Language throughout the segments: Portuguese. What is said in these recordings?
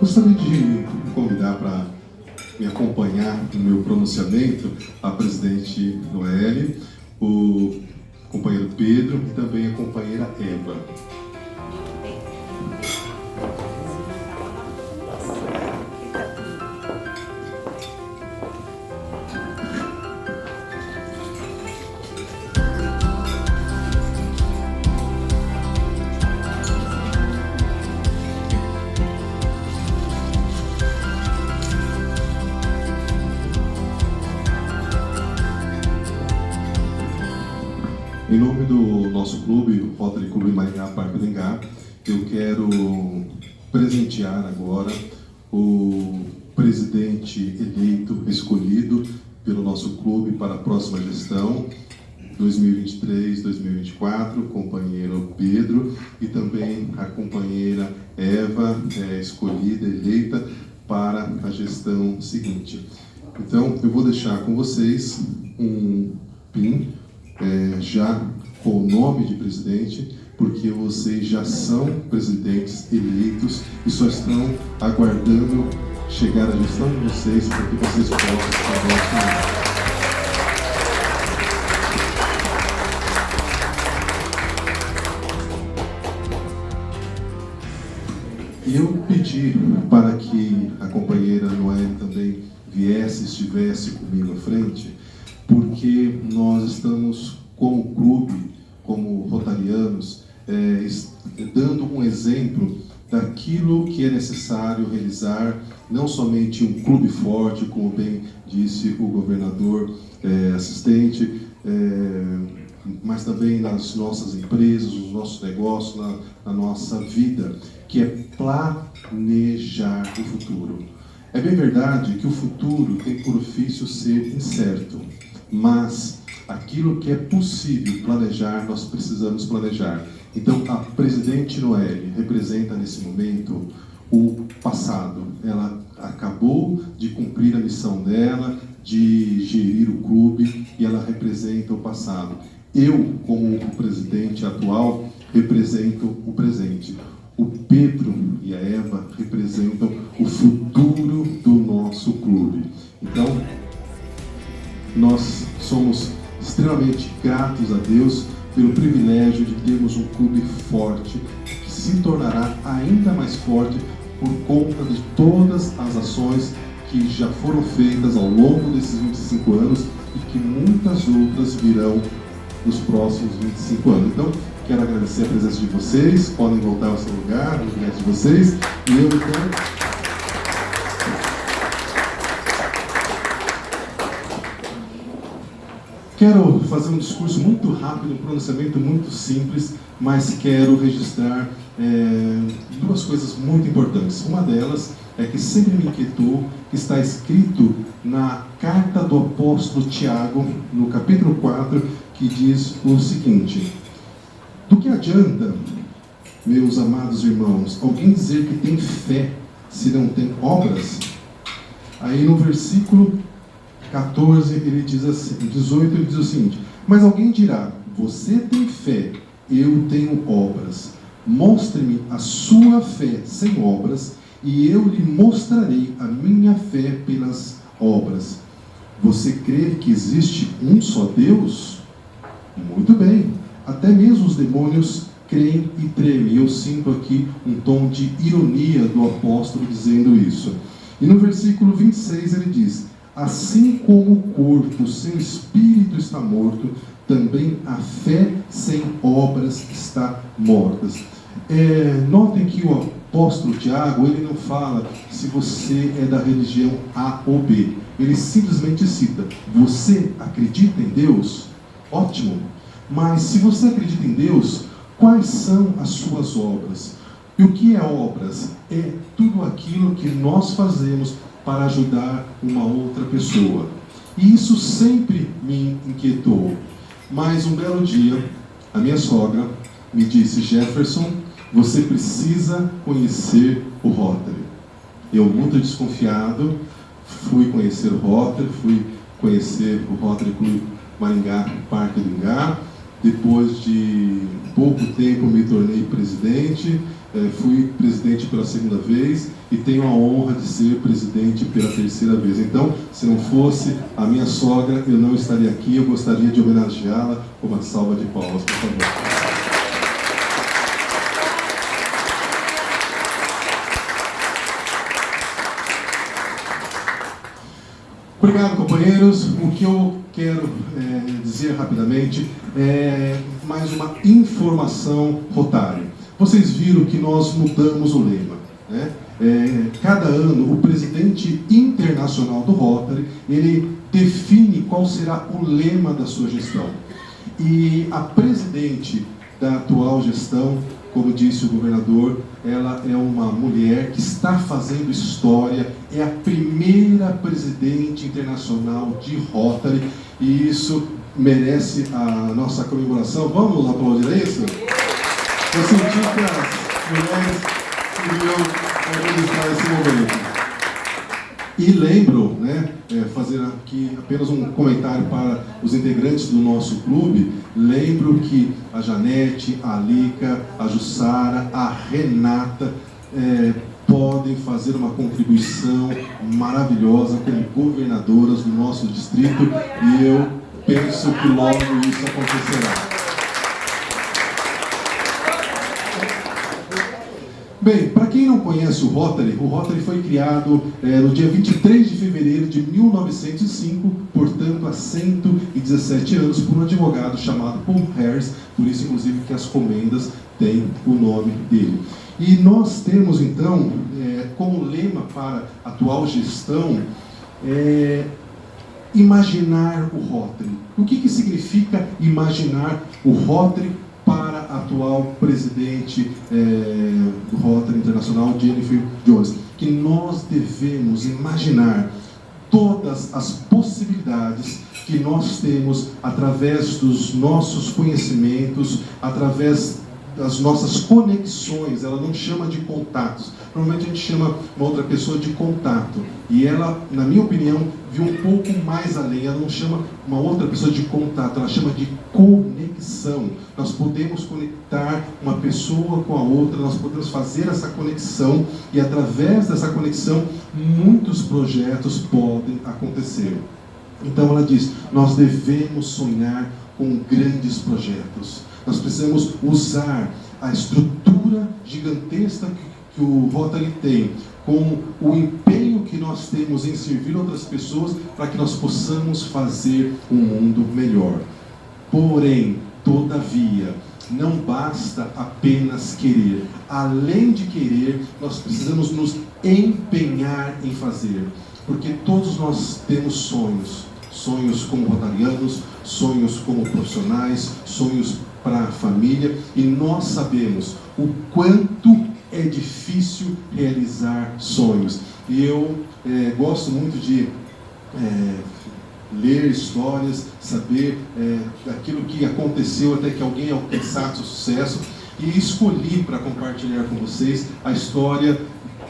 Gostaria de convidar para me acompanhar no meu pronunciamento a presidente Noelle, o companheiro Pedro e também a companheira Eva. Em nome do nosso clube, o Rotary Clube Maringá Parque do Ingá, eu quero presentear agora o presidente eleito, escolhido pelo nosso clube para a próxima gestão 2023-2024, companheiro Pedro, e também a companheira Eva, escolhida, eleita para a gestão seguinte. Então, eu vou deixar com vocês um PIN, já com o nome de presidente, porque vocês já são presidentes eleitos e só estão aguardando chegar a gestão de vocês para que vocês possam falar. Eu pedi para que a companheira Noelle também estivesse comigo à frente, porque nós estamos, como clube, como rotarianos, dando um exemplo daquilo que é necessário realizar, não somente um clube forte, como bem disse o governador assistente, mas também nas nossas empresas, nos nossos negócios, na nossa vida, que é planejar o futuro. É bem verdade que o futuro tem por ofício ser incerto, mas aquilo que é possível planejar, nós precisamos planejar. Então, a presidente Noelle representa nesse momento o passado. Ela acabou de cumprir a missão dela, de gerir o clube, e ela representa o passado. Eu, como o presidente atual, represento o presente. O Pedro e a Eva representam o futuro do nosso clube. Então, nós somos extremamente gratos a Deus pelo privilégio de termos um clube forte, que se tornará ainda mais forte por conta de todas as ações que já foram feitas ao longo desses 25 anos e que muitas outras virão nos próximos 25 anos. Então, quero agradecer a presença de vocês, podem voltar ao seu lugar, nos lugares de vocês, e eu então... Quero fazer um discurso muito rápido, um pronunciamento muito simples, mas quero registrar duas coisas muito importantes. Uma delas é que sempre me inquietou, que está escrito na carta do apóstolo Tiago, no capítulo 4, que diz o seguinte: do que adianta, meus amados irmãos, alguém dizer que tem fé se não tem obras? Aí no versículo 14, ele diz assim, 18, ele diz o seguinte: mas alguém dirá, você tem fé, eu tenho obras. Mostre-me a sua fé sem obras, e eu lhe mostrarei a minha fé pelas obras. Você crê que existe um só Deus? Muito bem, até mesmo os demônios creem e tremem. Eu sinto aqui um tom de ironia do apóstolo dizendo isso. E no versículo 26 ele diz: assim como o corpo sem espírito está morto, também a fé sem obras está morta. Notem que o apóstolo Tiago, ele não fala se você é da religião A ou B. Ele simplesmente cita: você acredita em Deus? Ótimo. Mas se você acredita em Deus, quais são as suas obras? E o que é obras? É tudo aquilo que nós fazemos para ajudar uma outra pessoa. E isso sempre me inquietou. Mas um belo dia, a minha sogra me disse: Jefferson, você precisa conhecer o Rotary. Eu, muito desconfiado, fui conhecer o Rotary, fui conhecer o Rotary Clube Maringá Parque do Ingá, Depois de pouco tempo me tornei presidente, fui presidente pela segunda vez e tenho a honra de ser presidente pela terceira vez. Então, se não fosse a minha sogra, eu não estaria aqui. Eu gostaria de homenageá-la com uma salva de palmas, por favor. Obrigado, companheiros. O que eu quero dizer rapidamente é mais uma informação Rotary. Vocês viram que nós mudamos o lema, né? Cada ano, o presidente internacional do Rotary, ele define qual será o lema da sua gestão. E a presidente da atual gestão, como disse o governador, ela é uma mulher que está fazendo história, é a primeira presidente internacional de Rotary, e isso merece a nossa comemoração. Vamos aplaudir isso? Eu senti que as mulheres queriam organizar esse momento. E lembro, né, fazer aqui apenas um comentário para os integrantes do nosso clube, lembro que a Janete, a Alica, a Jussara, a Renata podem fazer uma contribuição maravilhosa como governadoras do nosso distrito, e eu penso que logo isso acontecerá. Bem, para quem não conhece o Rotary foi criado no dia 23 de fevereiro de 1905, portanto há 117 anos, por um advogado chamado Paul Harris, por isso inclusive que as comendas têm o nome dele. E nós temos então, como lema para a atual gestão, imaginar o Rotary. O que significa imaginar o Rotary para a atual presidente do Rotary Internacional, Jennifer Jones? Que nós devemos imaginar todas as possibilidades que nós temos através dos nossos conhecimentos, através das nossas conexões. Ela não chama de contatos. Normalmente a gente chama uma outra pessoa de contato. E ela, na minha opinião, viu um pouco mais além. Ela não chama uma outra pessoa de contato, ela chama de conexão. Nós podemos conectar uma pessoa com a outra, nós podemos fazer essa conexão, e através dessa conexão, muitos projetos podem acontecer. Então ela diz, nós devemos sonhar com grandes projetos. Nós precisamos usar a estrutura gigantesca que o Rotary tem, com o empenho que nós temos em servir outras pessoas, para que nós possamos fazer um mundo melhor. Porém, todavia, não basta apenas querer. Além de querer, nós precisamos nos empenhar em fazer. Porque todos nós temos sonhos. Sonhos como rotarianos, sonhos como profissionais, sonhos para a família, e nós sabemos o quanto é difícil realizar sonhos. E eu gosto muito de ler histórias, saber daquilo que aconteceu até que alguém alcançasse o sucesso, e escolhi para compartilhar com vocês a história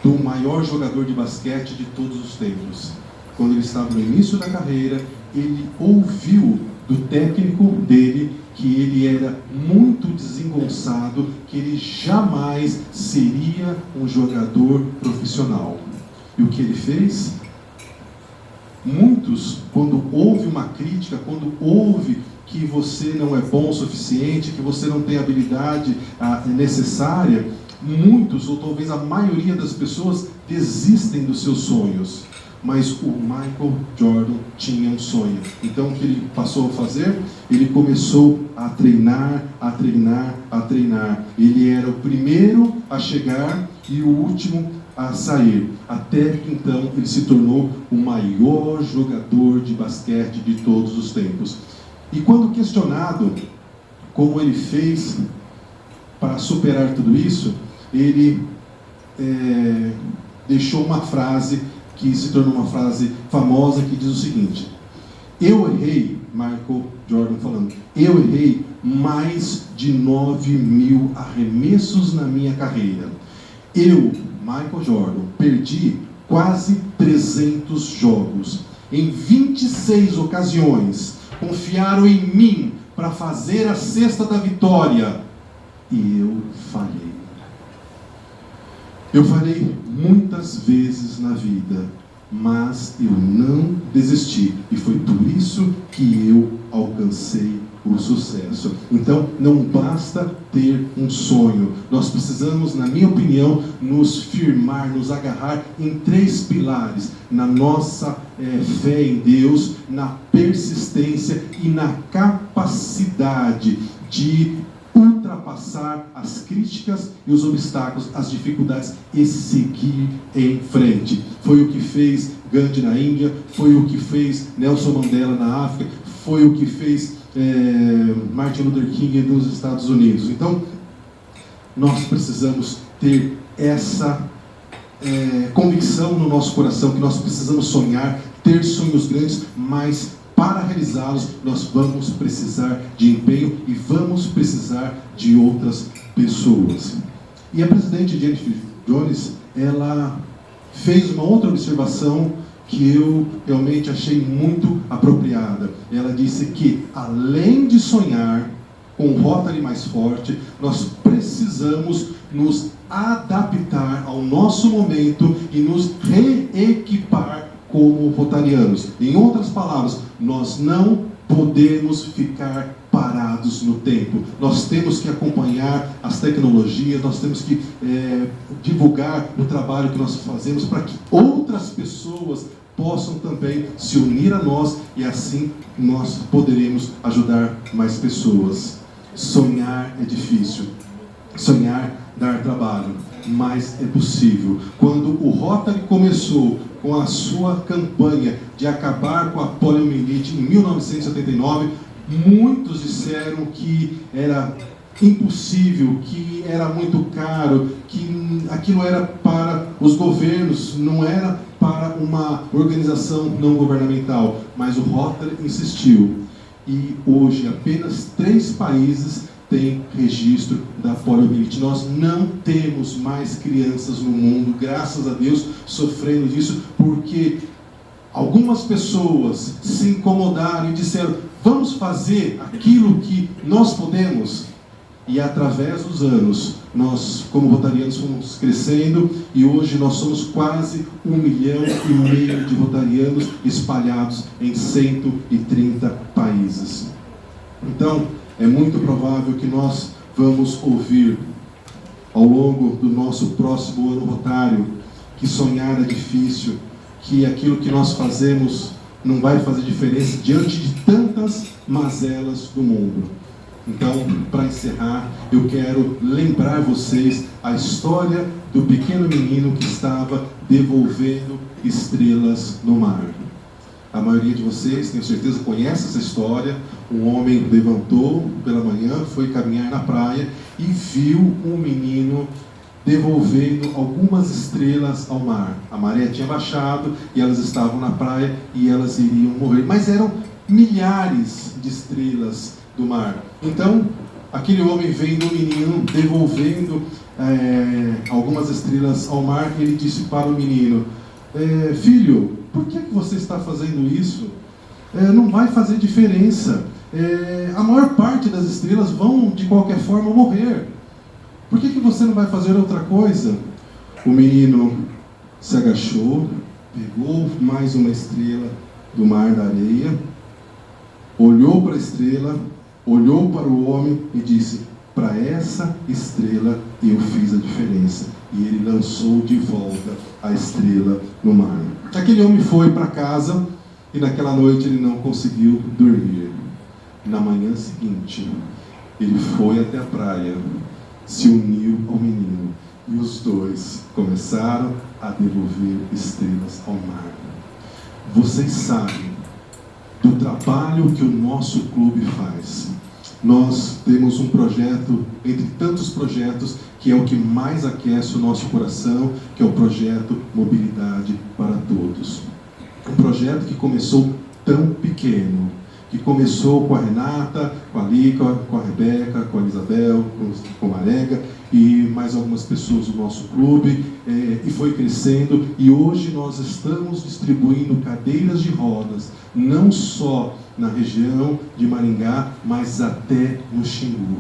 do maior jogador de basquete de todos os tempos. Quando ele estava no início da carreira, ele ouviu do técnico dele que ele era muito desengonçado, que ele jamais seria um jogador profissional. E o que ele fez? Muitos, quando ouve uma crítica, quando ouve que você não é bom o suficiente, que você não tem a habilidade necessária, muitos, ou talvez a maioria das pessoas, desistem dos seus sonhos. Mas o Michael Jordan tinha um sonho. Então o que ele passou a fazer? Ele começou a treinar, a treinar, a treinar. Ele era o primeiro a chegar e o último a sair. Até que então ele se tornou o maior jogador de basquete de todos os tempos. E quando questionado como ele fez para superar tudo isso, ele deixou uma frase que se tornou uma frase famosa, que diz o seguinte: eu errei, Michael Jordan falando, eu errei mais de 9.000 arremessos na minha carreira. Eu, Michael Jordan, perdi quase 300 jogos. Em 26 ocasiões, confiaram em mim para fazer a cesta da vitória. E eu falhei. Eu falhei muitas vezes na vida, mas eu não desisti. E foi por isso que eu alcancei o sucesso. Então, não basta ter um sonho. Nós precisamos, na minha opinião, nos firmar, nos agarrar em 3 pilares. Na nossa fé em Deus, na persistência e na capacidade de ultrapassar as críticas e os obstáculos, as dificuldades e seguir em frente. Foi o que fez Gandhi na Índia, foi o que fez Nelson Mandela na África, foi o que fez Martin Luther King nos Estados Unidos. Então, nós precisamos ter essa convicção no nosso coração, que nós precisamos sonhar, ter sonhos grandes, mas para realizá-los, nós vamos precisar de empenho e vamos precisar de outras pessoas. E a presidente Jennifer Jones, ela fez uma outra observação que eu realmente achei muito apropriada. Ela disse que, além de sonhar com um Rotary mais forte, nós precisamos nos adaptar ao nosso momento e nos reequipar como rotarianos. Em outras palavras, nós não podemos ficar parados no tempo. Nós temos que acompanhar as tecnologias, nós temos que divulgar o trabalho que nós fazemos para que outras pessoas possam também se unir a nós e assim nós poderemos ajudar mais pessoas. Sonhar é difícil. Sonhar dá trabalho, mas é possível. Quando o Rotary começou com a sua campanha de acabar com a poliomielite em 1979, muitos disseram que era impossível, que era muito caro, que aquilo era para os governos, não era para uma organização não governamental. Mas o Rotary insistiu. E hoje apenas 3 países têm registro da poliomielite. Nós não temos mais crianças no mundo, graças a Deus, sofrendo disso, porque algumas pessoas se incomodaram e disseram: vamos fazer aquilo que nós podemos. E através dos anos, nós como rotarianos fomos crescendo e hoje nós somos quase 1,5 milhão de rotarianos espalhados em 130 países. Então, é muito provável que nós vamos ouvir ao longo do nosso próximo ano rotário que sonhar é difícil, que aquilo que nós fazemos não vai fazer diferença diante de tantas mazelas do mundo. Então, para encerrar, eu quero lembrar vocês a história do pequeno menino que estava devolvendo estrelas no mar. A maioria de vocês, tenho certeza, conhece essa história. Um homem levantou pela manhã, foi caminhar na praia e viu um menino devolvendo algumas estrelas ao mar. A maré tinha baixado e elas estavam na praia e elas iriam morrer. Mas eram milhares de estrelas do mar. Então, aquele homem vendo um menino devolvendo algumas estrelas ao mar, ele disse para o menino: filho, por que você está fazendo isso? Não vai fazer diferença. A maior parte das estrelas vão de qualquer forma morrer. Por que você não vai fazer outra coisa? O menino se agachou, pegou mais uma estrela do mar da areia, olhou para a estrela, olhou para o homem e disse: para essa estrela eu fiz a diferença. E ele lançou de volta a estrela no mar. Aquele homem foi para casa e naquela noite ele não conseguiu dormir. Na manhã seguinte, ele foi até a praia, se uniu ao menino e os dois começaram a devolver estrelas ao mar. Vocês sabem do trabalho que o nosso clube faz. Nós temos um projeto, entre tantos projetos, que é o que mais aquece o nosso coração, que é o projeto Mobilidade para Todos. Um projeto que começou tão pequeno, que começou com a Renata, com a Lica, com a Rebeca, com a Isabel, com a Marega e mais algumas pessoas do nosso clube, e foi crescendo, e hoje nós estamos distribuindo cadeiras de rodas, não só na região de Maringá, mas até no Xingu.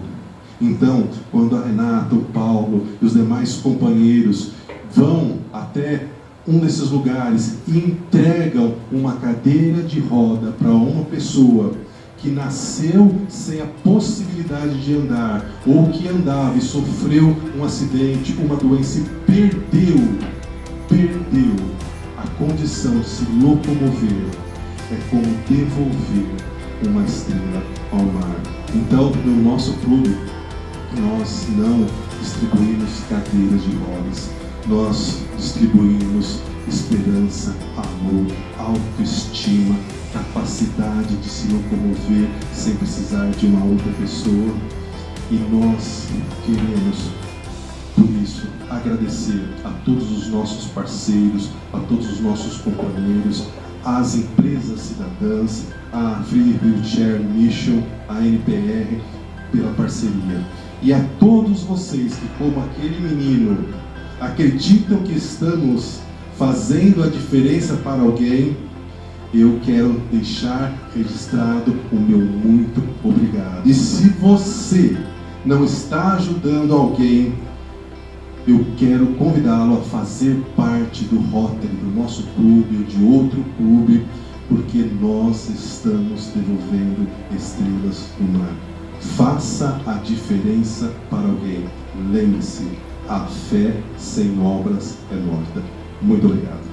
Então, quando a Renata, o Paulo e os demais companheiros vão até um desses lugares e entregam uma cadeira de roda para uma pessoa que nasceu sem a possibilidade de andar, ou que andava e sofreu um acidente, uma doença e perdeu a condição de se locomover, é como devolver uma estrela ao mar. Então, no nosso clube, nós não distribuímos cadeiras de rodas, nós distribuímos esperança, amor, autoestima, capacidade de se locomover sem precisar de uma outra pessoa. E nós queremos, por isso, agradecer a todos os nossos parceiros, a todos os nossos companheiros, às empresas cidadãs, a Free Wheelchair Mission, a NPR, pela parceria. E a todos vocês que, como aquele menino, acreditam que estamos fazendo a diferença para alguém, eu quero deixar registrado o meu muito obrigado. E se você não está ajudando alguém, eu quero convidá-lo a fazer parte do Rotary, do nosso clube ou de outro clube, porque nós estamos devolvendo estrelas no mar. Faça a diferença para alguém. Lembre-se, a fé sem obras é morta. Muito obrigado.